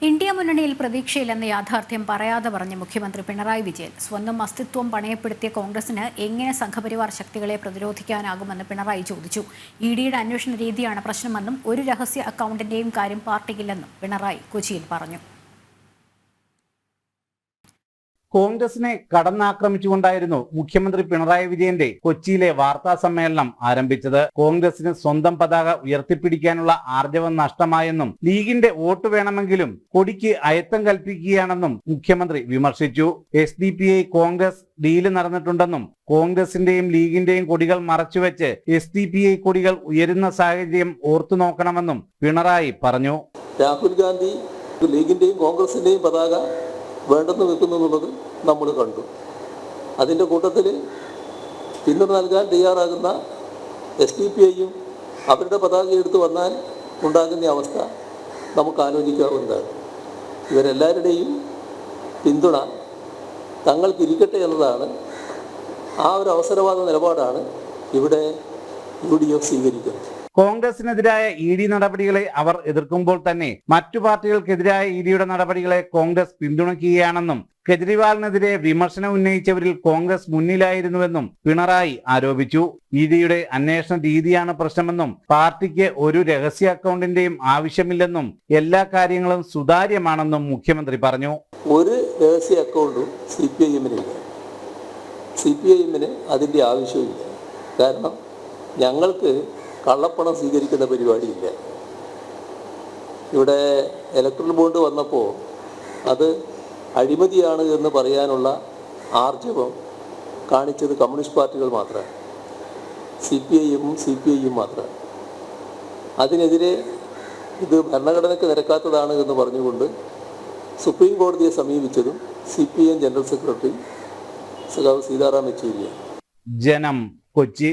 India മുന്നണിയിൽ പ്രതീക്ഷയില്ലെന്ന യാഥാർത്ഥ്യം പറയാതെ പറഞ്ഞ മുഖ്യമന്ത്രി പിണറായി വിജയൻ സ്വന്തം അസ്തിത്വം പണയപ്പെടുത്തിയ കോൺഗ്രസിന് എങ്ങനെ സംഘപരിവാർ ശക്തികളെ പ്രതിരോധിക്കാനാകുമെന്ന് പിണറായി ചോദിച്ചു. ഇഡിയുടെ അന്വേഷണ രീതിയാണ് പ്രശ്നമെന്നും ഒരു രഹസ്യ അക്കൗണ്ടിന്റെയും കാര്യം പാർട്ടിക്കില്ലെന്നും പിണറായി കൊച്ചിയിൽ പറഞ്ഞു. കോൺഗ്രസിനെ കടന്നാക്രമിച്ചുകൊണ്ടായിരുന്നു മുഖ്യമന്ത്രി പിണറായി വിജയന്റെ കൊച്ചിയിലെ വാർത്താ സമ്മേളനം ആരംഭിച്ചത്. കോൺഗ്രസിന് സ്വന്തം പതാക ഉയർത്തിപ്പിടിക്കാനുള്ള ആർജവം നഷ്ടമായെന്നും ലീഗിന്റെ വോട്ട് വേണമെങ്കിലും കൊടിക്ക് അയത്തം കൽപ്പിക്കുകയാണെന്നും മുഖ്യമന്ത്രി വിമർശിച്ചു. SDPI കോൺഗ്രസ് ഡീല് നടന്നിട്ടുണ്ടെന്നും കോൺഗ്രസിന്റെയും ലീഗിന്റെയും കൊടികൾ മറച്ചുവെച്ച് SDPI കൊടികൾ ഉയരുന്ന സാഹചര്യം ഓർത്തു നോക്കണമെന്നും പിണറായി പറഞ്ഞു. രാഹുൽ ഗാന്ധി ലീഗിന്റെയും കോൺഗ്രസിന്റെയും പതാക വേണ്ടെന്ന് വെക്കുന്നു എന്നുള്ളത് നമ്മൾ കണ്ടു. അതിൻ്റെ കൂട്ടത്തിൽ പിന്തുണ നൽകാൻ തയ്യാറാകുന്ന SDPIയും അവരുടെ പതാക എടുത്ത് വന്നാൽ ഉണ്ടാകുന്ന അവസ്ഥ നമുക്ക് ആലോചിക്കാവുന്നതാണ്. ഇവരെല്ലാവരുടെയും പിന്തുണ തങ്ങൾക്കിരിക്കട്ടെ എന്നതാണ്, ആ ഒരു അവസരവാദ നിലപാടാണ് ഇവിടെ UDF സ്വീകരിക്കുന്നത്. കോൺഗ്രസിനെതിരായ ED നടപടികളെ അവർ എതിർക്കുമ്പോൾ തന്നെ മറ്റു പാർട്ടികൾക്കെതിരായ EDയുടെ നടപടികളെ കോൺഗ്രസ് പിന്തുണയ്ക്കുകയാണെന്നും കെജ്രിവാളിനെതിരെ വിമർശനം ഉന്നയിച്ചവരിൽ കോൺഗ്രസ് മുന്നിലായിരുന്നുവെന്നും പിണറായി ആരോപിച്ചു. EDയുടെ അന്വേഷണ രീതിയാണ് പ്രശ്നമെന്നും പാർട്ടിക്ക് ഒരു രഹസ്യ അക്കൗണ്ടിന്റെയും ആവശ്യമില്ലെന്നും എല്ലാ കാര്യങ്ങളും സുതാര്യമാണെന്നും മുഖ്യമന്ത്രി പറഞ്ഞു. ഒരു രഹസ്യ അക്കൗണ്ടും CPIMനില്ല. CPIMന് അതിൻ്റെ ആവശ്യമില്ല. കാരണം ഞങ്ങൾക്ക് കള്ളപ്പണം സ്വീകരിക്കുന്ന പരിപാടിയില്ല. ഇവിടെ ഇലക്ട്രൽ ബോണ്ട് വന്നപ്പോൾ അത് അഴിമതിയാണ് എന്ന് പറയാനുള്ള ആർജവം കാണിച്ചത് കമ്മ്യൂണിസ്റ്റ് പാർട്ടികൾ മാത്രമാണ്, CPIയും മാത്രമാണ്. അതിനെതിരെ ഇത് ഭരണഘടനയ്ക്ക് നിരക്കാത്തതാണ് എന്ന് പറഞ്ഞുകൊണ്ട് സുപ്രീം കോടതിയെ സമീപിച്ചതും CPIM ജനറൽ സെക്രട്ടറി സഖാവ് സീതാറാം യെച്ചൂരിയാണ്. ജനം, കൊച്ചി.